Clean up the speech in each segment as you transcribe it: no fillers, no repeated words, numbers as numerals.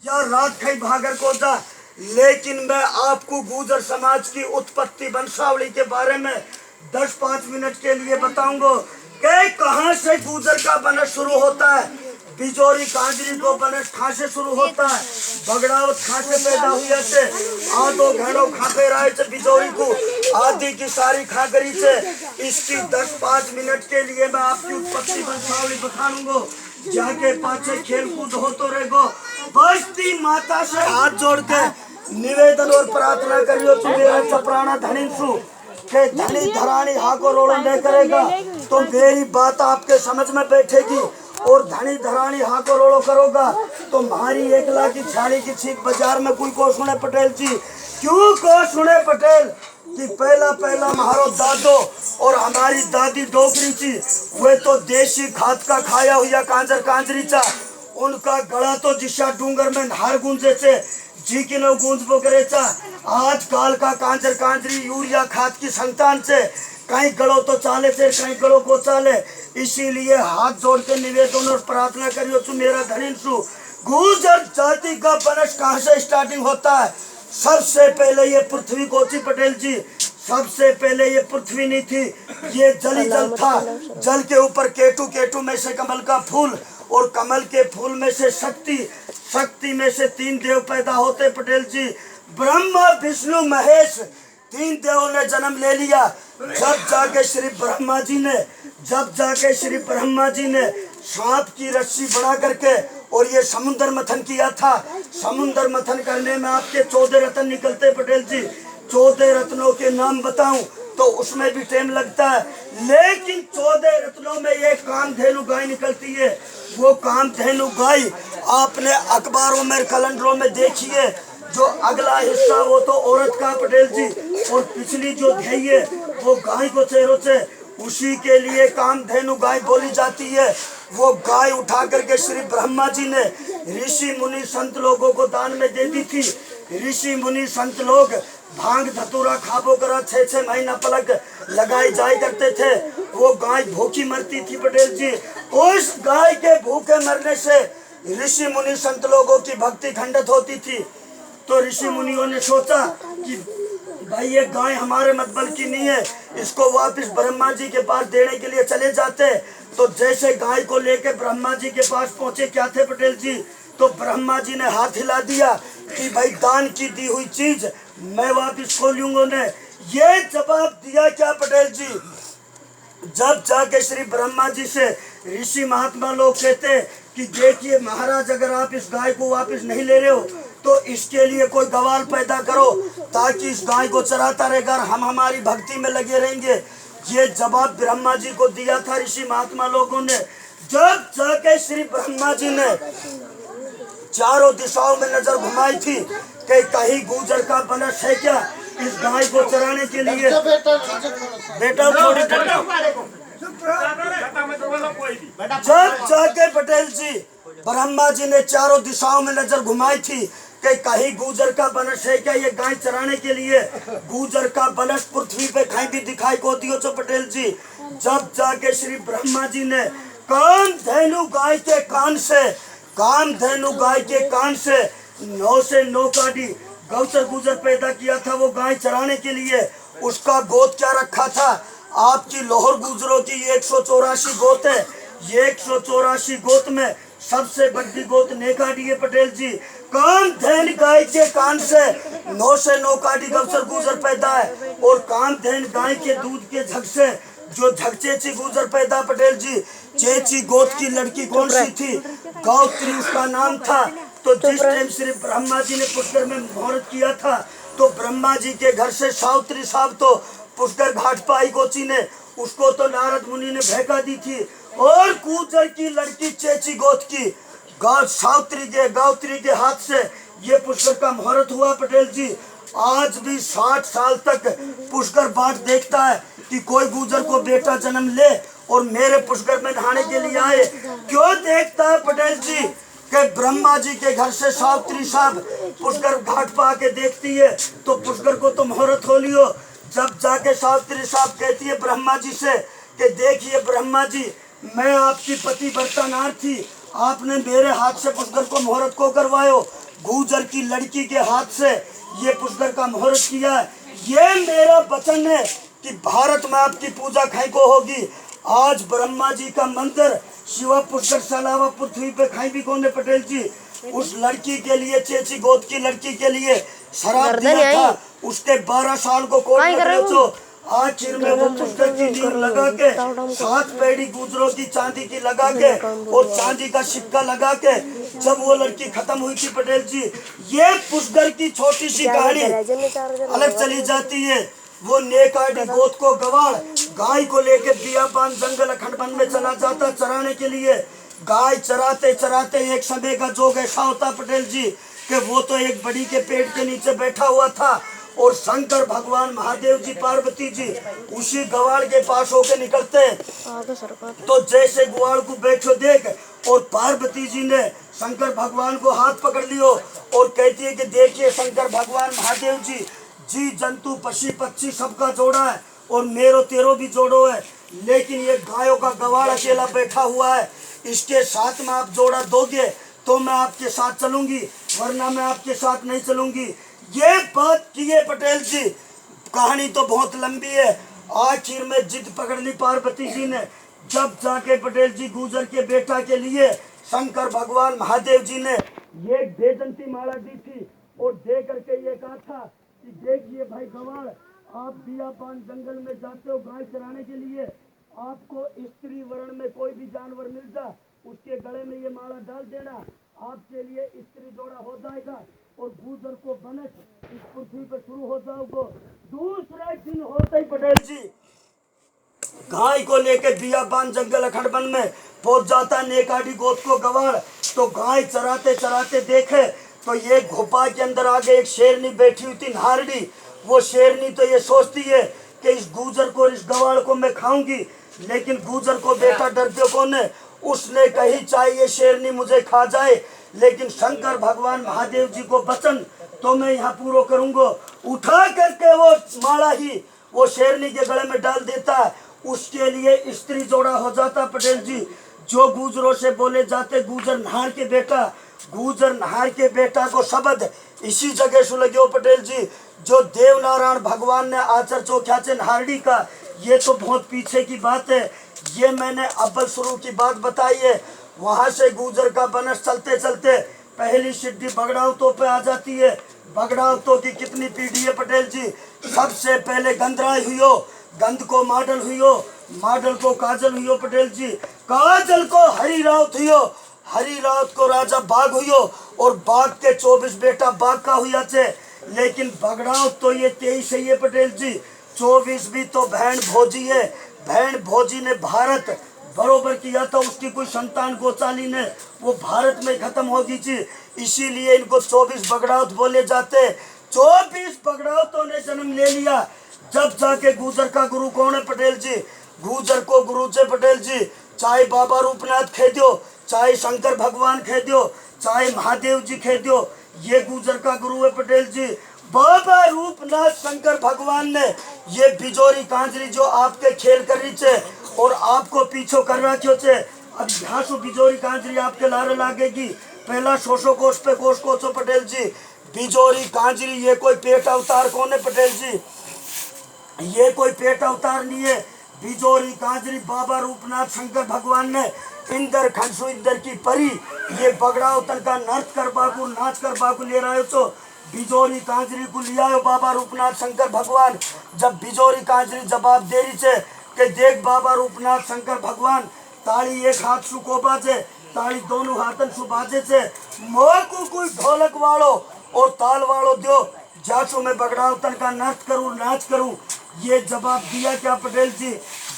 या रात खई भागर को जा। लेकिन मैं आपको गुर्जर समाज की उत्पत्ति वंशावली के बारे में 10-5 मिनट के लिए बताऊंगा कि कहां से गुर्जर का वंश शुरू होता है। बिजोरी कांजरी को वंश कहां से शुरू होता है, बगड़ावत कहां से पैदा हुई से, आदो घड़ो खापे राय से बिजोरी को आदि की सारी खागरी से। इसकी 10-5 मिनट के लिए मैं आपकी उत्पत्ति वंशावली बताऊंगा। जाके पाछे खेल कूद हो तो रहेगो। बस्ती माता से हाथ जोड़ के निवेदन और प्रार्थना करियो तू मेरा चपराना धनी सु के धनी धरानी हाको रोड़ो नहीं करेगा तो मेरी बात आपके समझ में बैठेगी। और धनी धरानी हाको रोड़ो करोगा तो हमारी 1 लाख की छाड़ी की छीक बाजार में कोई को सुने पटेल जी। क्यों को सुने पटेल कि पहला हमारो दादो और हमारी दादी डोगरी थी, वे तो देशी खाद का खाया हुआ कांजर कांजरी चा। उनका गला तो जिशा डूंगर में नहर गूंजे से जी की नो गूंज बोकरे चा। आज काल का कांजर कांजरी यूरिया खाद की संतान से कहीं गड़ो तो चाले से कहीं गड़ो को चाले। इसीलिए हाथ जोड़ के निवेदन और प्रार्थना करियो तू मेरा धनी सु। गुर्जर जाति का वंश कहाँ से स्टार्टिंग होता है? सबसे पहले ये पृथ्वी कोची पटेल जी, सबसे पहले ये पृथ्वी नहीं थी, ये जल ही जल था। जल के ऊपर केटू, केटू में से कमल का फूल और कमल के फूल में से शक्ति, शक्ति में से 3 देव पैदा होते पटेल जी। ब्रह्मा विष्णु महेश 3 देवों ने जन्म ले लिया। जब जाके श्री ब्रह्मा जी ने सांप की रस्सी बना करके और ये समुद्र मंथन किया था। समुद्र मंथन करने में आपके 14 रत्न निकलते पटेल जी। 14 रत्नों के नाम बताऊं तो उसमें भी टाइम लगता है, लेकिन 14 रत्नों में ये कामधेनु गाय निकलती है। वो कामधेनु गाय आपने अखबारों में कैलेंडरों में देखिए। जो अगला हिस्सा वो तो औरत का पटेल जी, और पिछली जो ध्यय है वो गाय को चेहरों से, उसी के लिए कामधेनु गाय बोली जाती है। वो गाय उठा करके श्री ब्रह्मा जी ने ऋषि मुनि संत लोगों को दान में दे दी थी। ऋषि मुनि संत लोग भांग धतूरा खाबो करा 6-6 महीना पलक लगाई जाए करते थे। वो गाय भूखी मरती थी पटेल जी। उस गाय के भूखे मरने से ऋषि मुनि संत लोगों की भक्ति खंडित होती थी। तो ऋषि मुनियों ने सोचा कि भाई ये गाय हमारे मतबल की नहीं है, इसको वापस ब्रह्मा जी के पास देने के लिए चले जाते। तो जैसे गाय को लेके ब्रह्मा जी के पास पहुंचे, क्या थे पटेल जी, तो ब्रह्मा जी ने हाथ हिला दिया कि भाई दान की दी हुई चीज मैं वापस खोलूंगा ने। ये जवाब दिया क्या पटेल जी? जब जाके श्री ब्रह्मा जी से ऋषि महात्मा लोग कहते कि देखिए महाराज, अगर आप इस गाय को वापस नहीं ले रहे हो तो इसके लिए कोई गवाल पैदा करो ताकि इस गाय को चराता रहेगा, हम हमारी भक्ति में लगे रहेंगे। ये जवाब ब्रह्मा जी को दिया था ऋषि महात्मा लोगों ने। जब जाके श्री ब्रह्मा जी ने चारों दिशाओं में नजर घुमाई थी कि कहीं गुर्जर का वंश है क्या इस गाय को चराने के लिए। बेटा थोड़ी जब जाके पटेल जी ब्रह्मा जी ने चारों दिशाओं में नजर घुमाई थी कि कहीं गुर्जर का वंश है क्या ये गाय चराने के लिए। गुर्जर का वंश पृथ्वी पे कहीं भी दिखाई को दियो तो पटेल जी। जब जाके श्री ब्रह्मा जी ने कामधेनु गाय के कान से 9 से 9 काटी गौचर गुर्जर पैदा किया था वो गाय चराने के लिए। उसका गोद क्या रखा था? आपकी लोहर गुर्जरों की 184 गोत है। ये 184 गोत में सबसे बड़ी गोत नेकाडी है पटेल जी। कामधेनु गाय के कान से 9 से 9 काटी गौचर गुर्जर पैदा है। और कामधेनु गाय के दूध के झग से जो झगचेची गुर्जर पैदा पटेल जी। चेची गोत की लड़की कौन सी थी? गौत्री उसका नाम था। तो जिस टाइम श्री ब्रह्मा जी ने पुष्कर में मुहूर्त किया था तो ब्रह्मा जी के घर से सावित्री साहब तो पुष्कर घाट पाई गोची ने, उसको तो नारद मुनि ने भेका दी थी। और गुर्जर की लड़की चेची गोत की गौत्री के हाथ से ये पुष्कर का मुहूर्त हुआ पटेल जी। आज भी 60 साल तक पुष्कर बाट देखता है कि कोई गुर्जर को बेटा जन्म ले और मेरे पुष्कर में नहाने के लिए आए। क्यों देखता है पटेल जी कि ब्रह्मा जी के घर से सावित्री साहब पुष्कर घाट पर आके देखती है तो पुष्कर को तो मुहूर्त हो लियो। जब जाके सावित्री साहब कहती है ब्रह्मा जी से कि देखिए ब्रह्मा जी, मैं आपकी पति व्रता नार थी, आपने मेरे हाथ से पुष्कर को मुहूर्त को करवायो। गुजर की लड़की के हाथ से ये पुष्कर का मुहूर्त किया है। ये मेरा वचन है कि भारत में आपकी पूजा खाई को होगी। आज ब्रह्मा जी का मंदिर शिव पुष्कर से अलावा पृथ्वी पे खाई भी कौन है पटेल जी। उस लड़की के लिए, चेची गोद की लड़की के लिए शराब दिया था, उसके 12 साल को कोर्ट में बेचो। आखिर में वो पुष्कर की नींव लगा के 7 पेड़ी गुजरों की चांदी की लगा के और चांदी का सिक्का लगा के जब वो लड़की खत्म हुई थी पटेल जी, ये पुष्कर की छोटी सी कहानी अलग चली जाती है। वो नेकाडी गोद को गवाड़ गाय को लेकर बियाबान जंगल अखंडवन में चला जाता चराने के लिए। गाय चराते चराते एक समय का जोग ऐसा होता पटेल जी कि वो तो एक बड़ी के पेड़ के नीचे बैठा हुआ था और शंकर भगवान, महादेव जी, पार्वती जी उसी गवाड़ के पास होके निकलते। तो जैसे गुआड़ को बैठो देख और पार्वती जी ने शंकर भगवान को हाथ पकड़ लियो और कहती है कि देखिए शंकर भगवान, महादेव जी, जी जंतु पक्षी पक्षी सबका जोड़ा है और मेरो तेरो भी जोड़ो है, लेकिन ये गायों का गवाड़ अकेला बैठा हुआ है। इसके साथ में आप जोड़ा दोगे तो मैं आपके साथ चलूंगी, वरना मैं आपके साथ नहीं चलूंगी। ये बात की है पटेल जी। कहानी तो बहुत लंबी है। आखिर में जिद पकड़ ली पार्वती जी ने। जब जाके पटेल जी गुजर के बेटा के लिए शंकर भगवान, महादेव जी ने ये बेजंती माला दी थी और दे करके ये कहा था कि देखिए भाई गवाड़, आप बियाबान जंगल में जाते हो गाय चराने के लिए, आपको स्त्री वर्ण में कोई भी जानवर मिल जाए उसके गले में ये माला डाल देना, आपके लिए स्त्री जोड़ा हो जाएगा और गुजर को बनस इस पृथ्वी पर शुरू हो जाओगे। दूसरे दिन होते ही पटेल जी गाय को लेकर बियाबान जंगल अखंडवन में पहुंच जाता नेकाडी गोद को गवाड़। तो गाय चराते चराते देखे तो ये घोपा के अंदर आगे एक शेरनी बैठी हुई थी, नारडी। वो शेरनी तो ये सोचती है कि इस गुजर को, इस गवाड़ को मैं खाऊंगी, लेकिन गुजर को बेटा डरते कौन है, उसने कही चाहे ये शेरनी मुझे खा जाए, लेकिन शंकर भगवान, महादेव जी को वचन तो मैं यहाँ पूरा करूंगा। उठा करके वो माला ही वो शेरनी के गले में डाल देता है। उसके लिए स्त्री जोड़ा हो जाता पटेल जी। जो गुजरों से बोले जाते गुजर नहार के बेटा, गुजर नहार के बेटा को शब्द इसी जगह सुलग्यो पटेल जी। जो देवनारायण भगवान ने आचर चौख्याचे नहारडी का, ये तो बहुत पीछे की बात है, ये मैंने अव्वल शुरू की बात बताई है। वहां से गुजर का बनस चलते चलते पहली सिद्धि बगड़ावतों पे आ जाती है। बगड़ावतों की कितनी पीढ़ी है पटेल जी। सबसे पहले गंधराय हुई, गंध को माडल हुई, माडल को काजल हुई पटेल जी, काजल को हरी रावत हुई, हरी रावत को राजा बाघ हुई और बाघ के 24 बेटा बाघ का हुआ थे। लेकिन बगड़ावत तो ये 23 है ये पटेल जी, 24 भी तो बहन भोजी है। बहन भोजी ने भारत बरोबर किया था, उसकी कोई संतान गोचाली ने वो भारत में खत्म होगी थी, इसीलिए इनको 24 बगड़ावत बोले जाते। 24 बगड़ावतों ने जन्म ले लिया। जब जाके गुजर का गुरु कौन है पटेल जी, गुजर को गुरु से पटेल जी चाहे बाबा रूपनाथ कह दो, चाहे शंकर भगवान कह दो, चाहे महादेव जी कह दो, ये गुजर का गुरु है पटेल जी। बाबा रूपनाथ शंकर भगवान ने ये बिजोरी कांजरी जो आपके खेल कर रही थे और आपको पीछो कर रखो थे, अब यहाँ से बिजोरी कांजरी आपके लारे लागेगी। पहला सोशो कोष पे कोष कोचो पटेल जी। बिजोरी कांजरी ये कोई पेट अवतार कौन है पटेल जी, ये कोई पेट अवतार नहीं है। बिजोरी कांजरी बाबा रूपनाथ शंकर भगवान ने इंदर खंसु इंदर की परी ये बगड़ावतन का नृत्य कर बाकू नाच कर बाकू ले रहे हो। तो बिजोरी कांजरी को लिया हो बाबा रूपनाथ शंकर भगवान। जब बिजोरी कांजरी जवाब दे रही है कि देख बाबा रूपनाथ शंकर भगवान, ताली एक हाथ सु को बाजे, ताली दोनों हाथन सु बाजे से मोह को कोई ढोलक वालो और ताल वालो दो, जासू मैं बगड़ावतन का नृत्य करूं, नाच करूं। ये जवाब दिया क्या पटेल जी।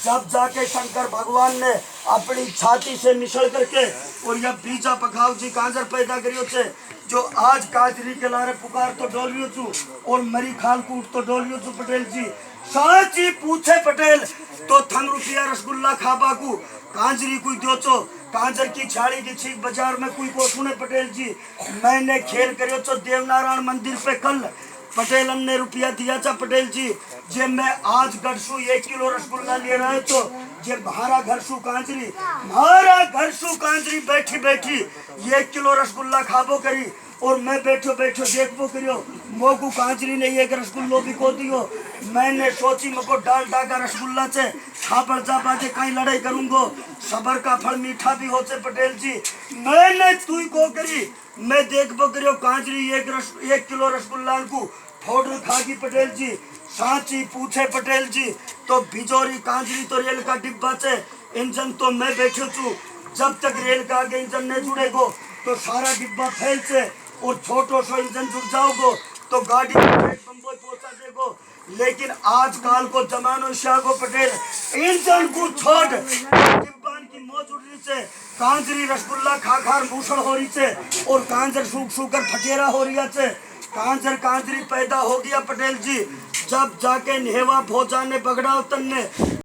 जब जाके शंकर भगवान ने अपनी छाती से मिसल करके और यह बीजा पखाव जी कांजर पैदा करियो थे, जो आज काजरी के लारे पुकार तो डोलियो छू और मरी खाल कूट तो डोलियो छू पटेल जी। साची पूछे पटेल तो थम रुपया रसगुल्ला खाबा को कांजरी कोई दो चो, कांजर की छाड़ी की छीक बाजार में कोई को सुने पटेल जी। मैंने खेल करियो तो देवनारायण मंदिर पे कल पटेलन ने रुपया दिया था पटेल जी। जे मैं आज गढ़सू 1 किलो रसगुल्ला ले रहा है तो जे भारा घरसू कांजरी, भारा घरसू कांजरी बैठी बैठी 1 किलो रसगुल्ला खाबो करी। और मैं बैठो बैठो देखबो करियो मोकू कांचरी ने एक रसगुल्लो भी को दियो। मैंने सोची मको डालडा का रसगुल्ला से खापड़ जा बाजे कहीं लड़ाई करूंगो। सबर का फल मीठा भी होते पटेल जी। मैंने तू को करी मैं देखबो करियो कांचरी एक किलो रसगुल्ला को फोड़ खागी पटेल जी। सांची पूछे पटेल जी तो भिजोरी कांचरी तो रेल का डिब्बा से इंजन तो मैं बैठो छू। जब तक रेल का आगे इंजन नहीं जुड़ेगो तो सारा डिब्बा फैल से और छोटो सो इंजन जुड़ जाओगो तो गाड़ी बम्बई पहुंचा देगो। लेकिन आजकल को जमानो शागो पटेल इंजन को छोड़ डिब्बान की मौज उड़ रही से कांजरी रसगुल्ला खा खार मूसल हो रही से और कांजर सूख सूख कर फटेरा हो रही है। कांजर कांजरी पैदा हो गया पटेल जी। जब जाके नेवा भोजा ने बगड़ा तन्ने